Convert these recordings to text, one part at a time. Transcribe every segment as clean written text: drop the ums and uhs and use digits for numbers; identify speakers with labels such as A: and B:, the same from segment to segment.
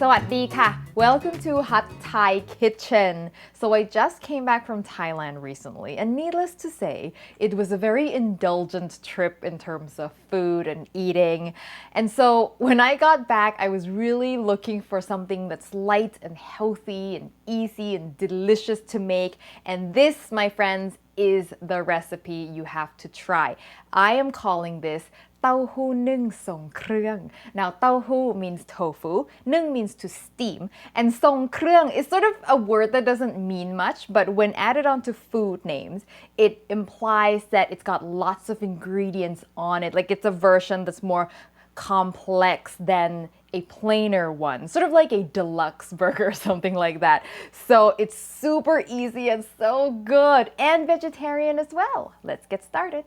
A: สวัสดีค่ะ Welcome to Hot Thai Kitchen. So I just came back from Thailand recently, and needless to say, it was a very indulgent trip in terms of food and eating. And so when I got back, I was really looking for something that's light and healthy and easy and delicious to make. And this, my friends, is the recipe you have to try. I am calling this เต้าหู้นึ่งทรงเครื่อง Now เต้าหู้ means tofu, นึ่ง means to steam, and ทรงเครื่อง is sort of a word that doesn't mean much, but when added onto food names, it implies that it's got lots of ingredients on it, like it's a version that's more complex than a plainer one, sort of like a deluxe burger or something like that. So it's super easy and so good, and vegetarian as well. Let's get started.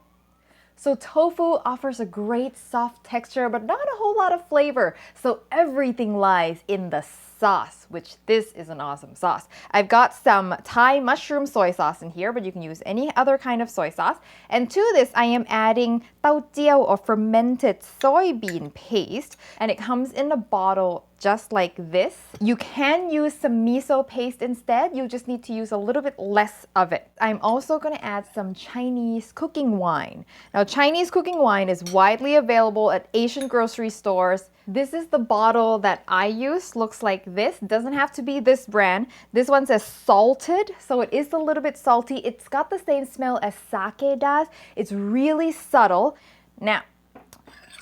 A: So tofu offers a great soft texture, but not a whole lot of flavor. So everything lies in the sauce, which this is an awesome sauce. I've got some Thai mushroom soy sauce in here, but you can use any other kind of soy sauce. And to this, I am adding tau jiao or fermented soybean paste, and it comes in a bottle just like this. You can use some miso paste instead. You just need to use a little bit less of it. I'm also going to add some Chinese cooking wine. Now, Chinese cooking wine is widely available at Asian grocery stores. This is the bottle that I use. Looks like this. Doesn't have to be this brand. This one says salted, so it is a little bit salty. It's got the same smell as sake does. It's really subtle. Now,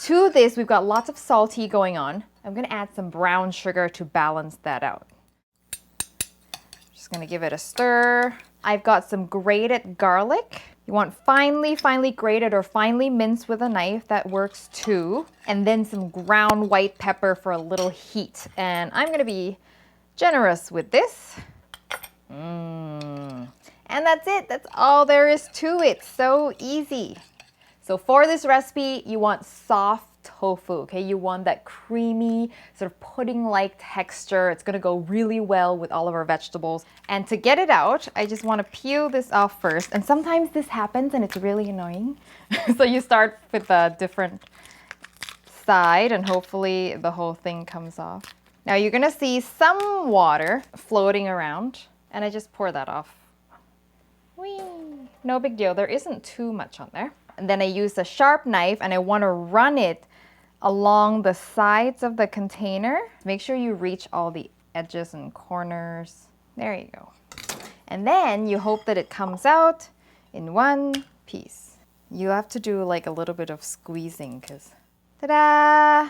A: to this, we've got lots of salty going on. I'm going to add some brown sugar to balance that out. Just going to give it a stir. I've got some grated garlic. You want finely grated or finely minced with a knife. That works too. And then some ground white pepper for a little heat. And I'm going to be generous with this. And that's it. That's all there is to it. So easy. So for this recipe, you want soft tofu, okay? You want that creamy, sort of pudding-like texture. It's gonna go really well with all of our vegetables. And to get it out, I just wanna peel this off first. And sometimes this happens and it's really annoying. So you start with a different side and hopefully the whole thing comes off. Now you're gonna see some water floating around and I just pour that off. Whee! No big deal, there isn't too much on there. And then I use a sharp knife and I want to run it along the sides of the container. Make sure you reach all the edges and corners. There you go. And then you hope that it comes out in one piece. You have to do like a little bit of squeezing because, ta-da!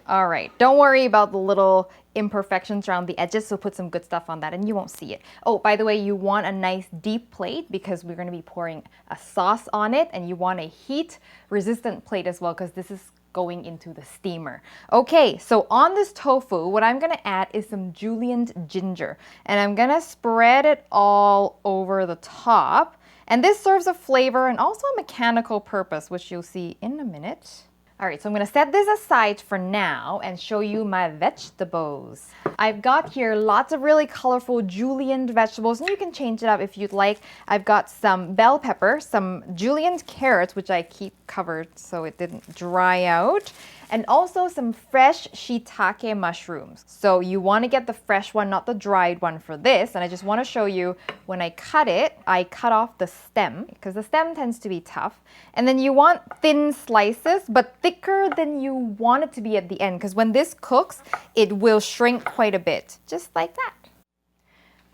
A: All right, don't worry about the little imperfections around the edges, so put some good stuff on that and you won't see it. Oh, by the way, you want a nice deep plate because we're going to be pouring a sauce on it, and you want a heat-resistant plate as well because this is going into the steamer. Okay, so on this tofu, what I'm going to add is some julienned ginger, and I'm going to spread it all over the top. And this serves a flavor and also a mechanical purpose, which you'll see in a minute. All right, so I'm going to set this aside for now and show you my vegetables. I've got here lots of really colorful julienned vegetables, and you can change it up if you'd like. I've got some bell pepper, some julienned carrots, which I keep covered so it didn't dry out, and also some fresh shiitake mushrooms. So you want to get the fresh one, not the dried one for this. And I just want to show you when I cut it, I cut off the stem because the stem tends to be tough. And then you want thin slices, but thicker than you want it to be at the end because when this cooks, it will shrink quite a bit, just like that.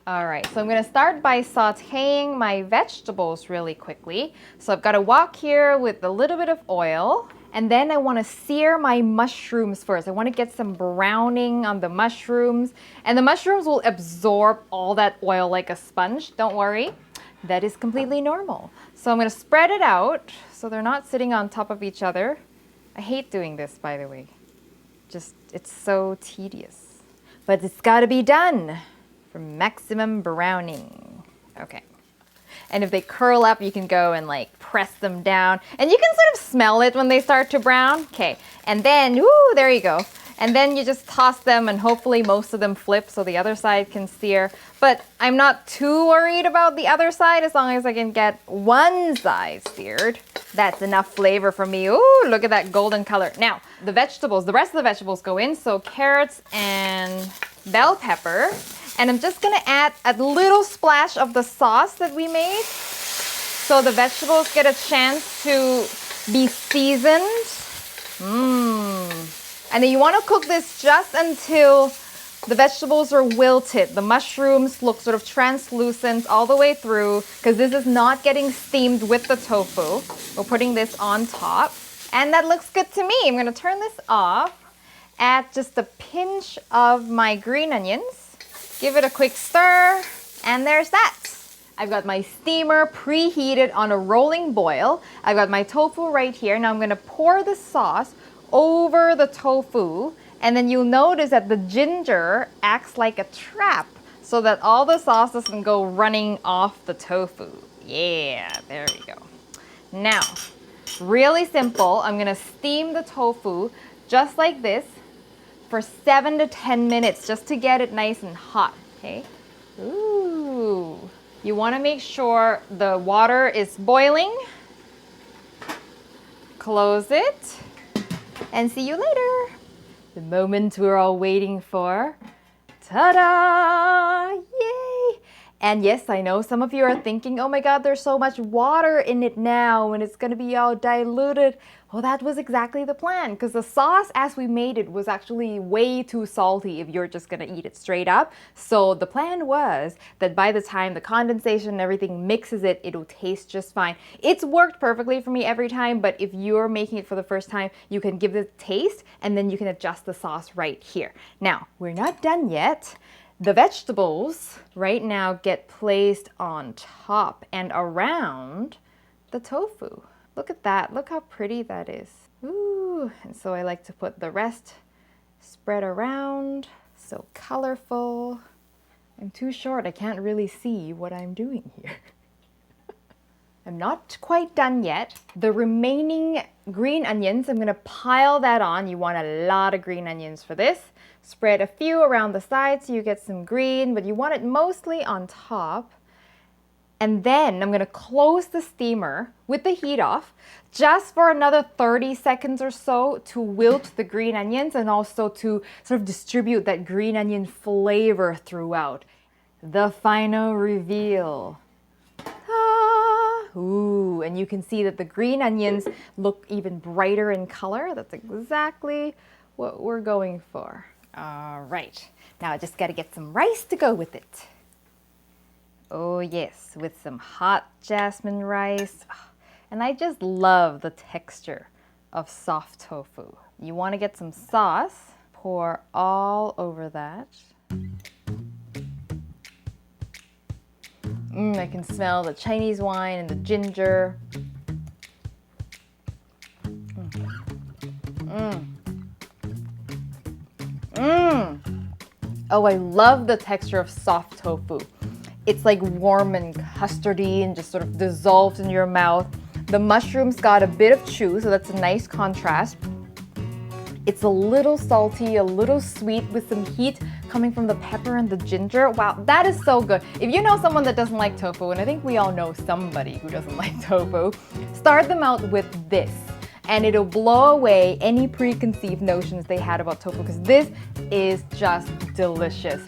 A: All right, so I'm going to start by sauteing my vegetables really quickly. So I've got a wok here with a little bit of oil. And then I want to sear my mushrooms first. I want to get some browning on the mushrooms. And the mushrooms will absorb all that oil like a sponge. Don't worry. That is completely normal. So I'm going to spread it out so they're not sitting on top of each other. I hate doing this, by the way. Just, it's so tedious. But it's got to be done for maximum browning. Okay. And if they curl up, you can go and like press them down. And you can sort of smell it when they start to brown. Okay, and then, ooh, there you go. And then you just toss them and hopefully most of them flip so the other side can sear. But I'm not too worried about the other side as long as I can get one side seared. That's enough flavor for me. Ooh, look at that golden color. Now, the vegetables, the rest of the vegetables go in. So carrots and bell pepper, and I'm just gonna add a little splash of the sauce that we made so the vegetables get a chance to be seasoned. And then you want to cook this just until the vegetables are wilted. The mushrooms look sort of translucent all the way through because this is not getting steamed with the tofu. We're putting this on top. And that looks good to me. I'm going to turn this off. Add just a pinch of my green onions. Give it a quick stir. And there's that. I've got my steamer preheated on a rolling boil. I've got my tofu right here. Now I'm going to pour the sauce over the tofu. And then you'll notice that the ginger acts like a trap so that all the sauce doesn't go running off the tofu. Yeah, there we go. Now, really simple. I'm going to steam the tofu just like this for 7 to 10 minutes just to get it nice and hot. Okay? Ooh. You want to make sure the water is boiling. Close it. And see you later. The moment we're all waiting for. Ta-da! Yay! And yes, I know some of you are thinking, oh my God, there's so much water in it now and it's going to be all diluted. Well, that was exactly the plan because the sauce as we made it was actually way too salty if you're just going to eat it straight up. So the plan was that by the time the condensation and everything mixes it, it'll taste just fine. It's worked perfectly for me every time, but if you're making it for the first time, you can give it a taste and then you can adjust the sauce right here. Now, we're not done yet. The vegetables right now get placed on top and around the tofu. Look at that. Look how pretty that is. Ooh, and so I like to put the rest spread around. So colorful. I'm too short. I can't really see what I'm doing here. I'm not quite done yet. The remaining green onions, I'm going to pile that on. You want a lot of green onions for this. Spread a few around the sides so you get some green, but you want it mostly on top. And then I'm going to close the steamer with the heat off just for another 30 seconds or so to wilt the green onions and also to sort of distribute that green onion flavor throughout. The final reveal. Ooh, and you can see that the green onions look even brighter in color. That's exactly what we're going for. All right, now I just got to get some rice to go with it. Oh yes, with some hot jasmine rice. And I just love the texture of soft tofu. You want to get some sauce, pour all over that. I can smell the Chinese wine and the ginger. Oh, I love the texture of soft tofu. It's like warm and custardy and just sort of dissolves in your mouth. The mushrooms got a bit of chew, so that's a nice contrast. It's a little salty, a little sweet with some heat coming from the pepper and the ginger. Wow, that is so good. If you know someone that doesn't like tofu, and I think we all know somebody who doesn't like tofu, start them out with this. And it'll blow away any preconceived notions they had about tofu because this is just delicious.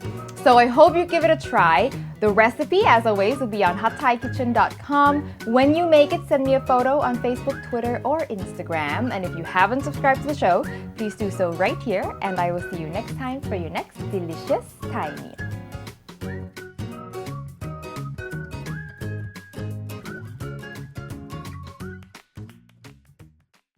A: So I hope you give it a try. The recipe, as always, will be on hotthaikitchen.com. When you make it, send me a photo on Facebook, Twitter, or Instagram. And if you haven't subscribed to the show, please do so right here. And I will see you next time for your next delicious Thai meal.